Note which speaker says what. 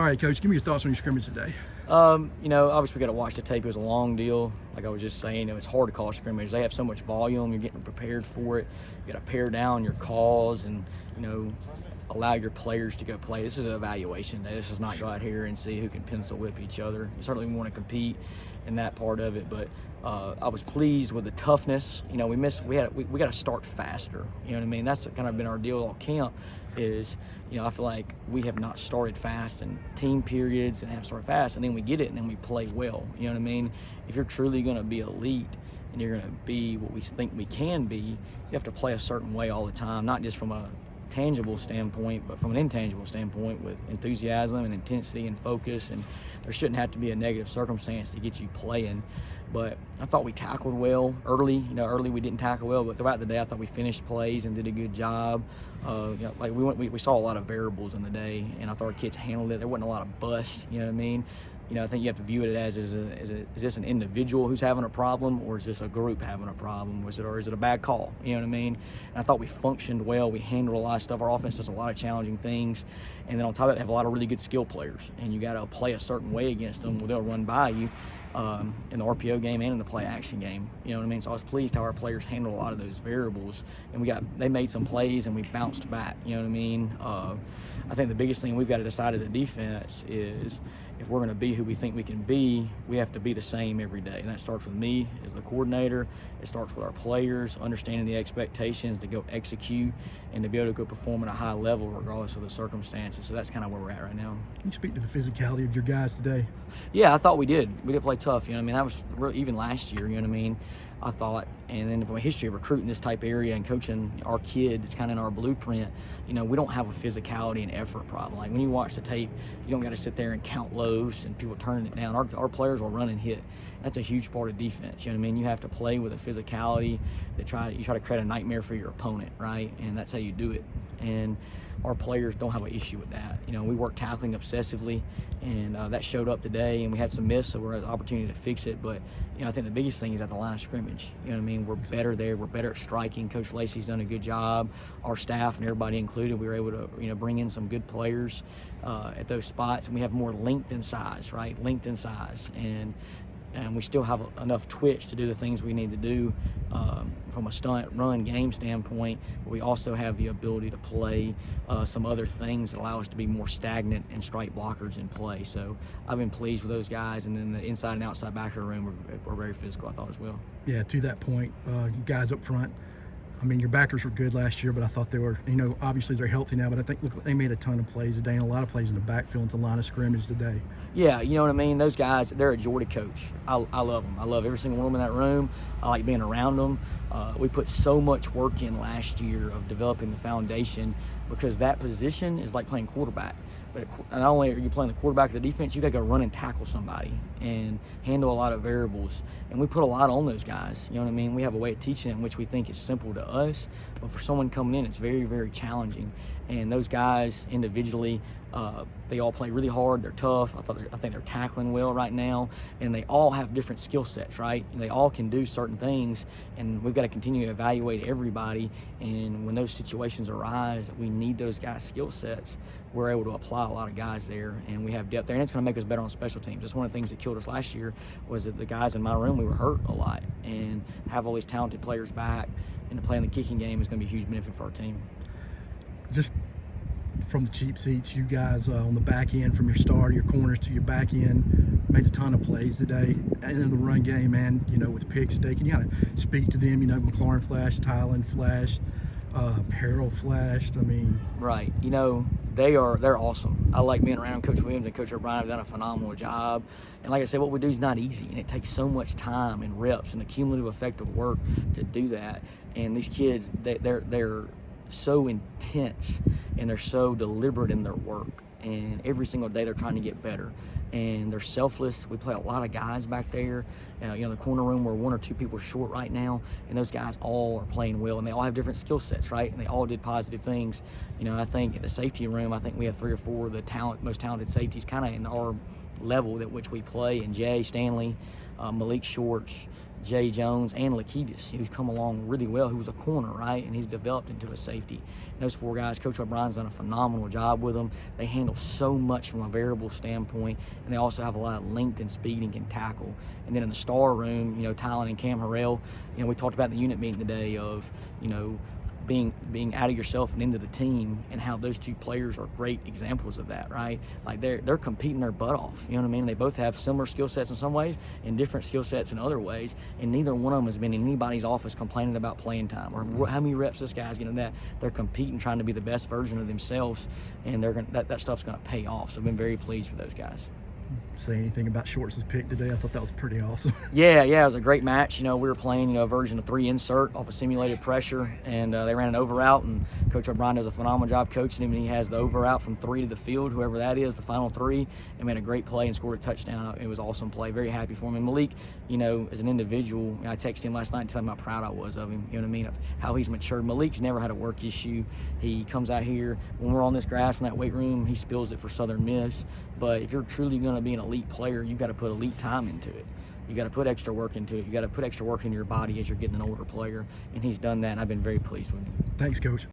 Speaker 1: All right, Coach, give me your thoughts on your scrimmage today.
Speaker 2: Obviously we got to watch the tape. It was a long deal. Like I was just saying, it's hard to call scrimmage. They have so much volume. You're getting prepared for it. You got to pare down your calls and, allow your players to go play. This is an evaluation day. This is not go out here and see who can pencil whip each other. You certainly want to compete in that part of it, but I was pleased with the toughness. We got to start faster. You know what I mean? That's kind of been our deal all camp. Is I feel like we have not started fast in team periods and have started fast, and then we get it and then we play well. You know what I mean? If you're truly going to be elite and you're going to be what we think we can be, you have to play a certain way all the time, not just from a tangible standpoint, but from an intangible standpoint with enthusiasm and intensity and focus. And there shouldn't have to be a negative circumstance to get you playing. But I thought we tackled well early. Early we didn't tackle well, but throughout the day I thought we finished plays and did a good job. We saw a lot of variables in the day, and I thought our kids handled it. There wasn't a lot of busts. You know what I mean? I think you have to view it as is this an individual who's having a problem, or is this a group having a problem? Or is it a bad call? You know what I mean? And I thought we functioned well. We handled a lot of stuff. Our offense does a lot of challenging things. And then on top of that, they have a lot of really good skill players. And you got to play a certain way against them, or they'll run by you in the RPO game and in the play action game. You know what I mean? So I was pleased how our players handled a lot of those variables. And they made some plays and we bounced back. You know what I mean? I think the biggest thing we've got to decide as a defense is if we're going to be who we think we can be, we have to be the same every day. And that starts with me as the coordinator. It starts with our players, understanding the expectations to go execute and to be able to go perform at a high level regardless of the circumstances. So that's kind of where we're at right now.
Speaker 1: Can you speak to the physicality of your guys today?
Speaker 2: Yeah, I thought we did. We did play tough. That was even last year, I thought, and then from a history of recruiting this type of area and coaching our kid, it's kind of in our blueprint. We don't have a physicality and effort problem. Like when you watch the tape, you don't got to sit there and count lows and people turning it down. Our players will run and hit. That's a huge part of defense. You know what I mean? You have to play with a physicality you try to create a nightmare for your opponent, right? And that's how you do it. And our players don't have an issue with that. We work tackling obsessively, and that showed up today, and we had some miss, so we're at the opportunity to fix it. But, I think the biggest thing is at the line of scrimmage. You know what I mean? We're better there. We're better at striking. Coach Lacey's done a good job. Our staff and everybody included, we were able to, bring in some good players at those spots, and we have more length and size, right? Length and size. And we still have enough twitch to do the things we need to do from a stunt run game standpoint. But we also have the ability to play some other things that allow us to be more stagnant and strike blockers in play. So I've been pleased with those guys. And then the inside and outside back of the room were very physical, I thought, as well.
Speaker 1: Yeah, to that point, guys up front, your backers were good last year, but I thought they were, obviously they're healthy now, but I think, they made a ton of plays today and a lot of plays in the backfield and the line of scrimmage today.
Speaker 2: Yeah, you know what I mean? Those guys, they're a joy to coach. I love them. I love every single one of them in that room. I like being around them. We put so much work in last year of developing the foundation because that position is like playing quarterback. But not only are you playing the quarterback of the defense, you got to go run and tackle somebody and handle a lot of variables. And we put a lot on those guys. You know what I mean? We have a way of teaching it in which we think is simple to us, but for someone coming in, it's very, very challenging. And those guys individually, they all play really hard. They're tough. I think they're tackling well right now. And they all have different skill sets, right? And they all can do certain things. And we've got to continue to evaluate everybody. And when those situations arise that we need those guys' skill sets, we're able to apply a lot of guys there. And we have depth there. And it's going to make us better on special teams. That's one of the things that killed us last year was that the guys in my room, we were hurt a lot. And have all these talented players back and to play in the kicking game is going to be a huge benefit for our team.
Speaker 1: Just from the cheap seats, you guys on the back end, from your star, your corners to your back end, made a ton of plays today, and in the run game, and with pick stick. And you got to speak to them. McLaurin flashed, Tylen flashed, Harrell flashed.
Speaker 2: Right. They're awesome. I like being around Coach Williams and Coach O'Brien have done a phenomenal job. And like I said, what we do is not easy, and it takes so much time and reps and the cumulative effect of work to do that. And these kids, they're so intense and they're so deliberate in their work, and every single day they're trying to get better, and they're selfless. We play a lot of guys back there. The corner room, we're one or two people short right now, and those guys all are playing well, and they all have different skill sets, right? And they all did positive things. I think in the safety room, I think we have 3 or 4 of the most talented safeties kind of in our level at which we play, and Jay Stanley, Malik Shorts, Jay Jones, and Lakevius, who's come along really well, who was a corner, right? And he's developed into a safety. And those 4 guys, Coach O'Brien's done a phenomenal job with them. They handle so much from a variable standpoint, and they also have a lot of length and speed and can tackle. And then in the star room, Tylen and Cam Harrell, we talked about in the unit meeting today of, being out of yourself and into the team, and how those 2 players are great examples of that, right? Like they're competing their butt off, you know what I mean? They both have similar skill sets in some ways and different skill sets in other ways, and neither one of them has been in anybody's office complaining about playing time or how many reps this guy's getting. That they're competing, trying to be the best version of themselves, and that stuff's going to pay off. So I've been very pleased with those guys.
Speaker 1: Say anything about Shorts' pick today? I thought that was pretty awesome.
Speaker 2: Yeah, it was a great match. We were playing a version of 3 insert off a simulated pressure, and they ran an over route, and Coach O'Brien does a phenomenal job coaching him, and he has the over route from 3 to the field, whoever that is, the final 3, and made a great play and scored a touchdown. It was an awesome play. Very happy for him. And Malik, as an individual, I texted him last night to tell him how proud I was of him, you know what I mean, of how he's matured. Malik's never had a work issue. He comes out here, when we're on this grass in that weight room, he spills it for Southern Miss. But if you're truly going to be an elite player, you've got to put elite time into it. You got to put extra work into it. You got to put extra work into your body as you're getting an older player, and he's done that, and I've been very pleased with him.
Speaker 1: Thanks, Coach.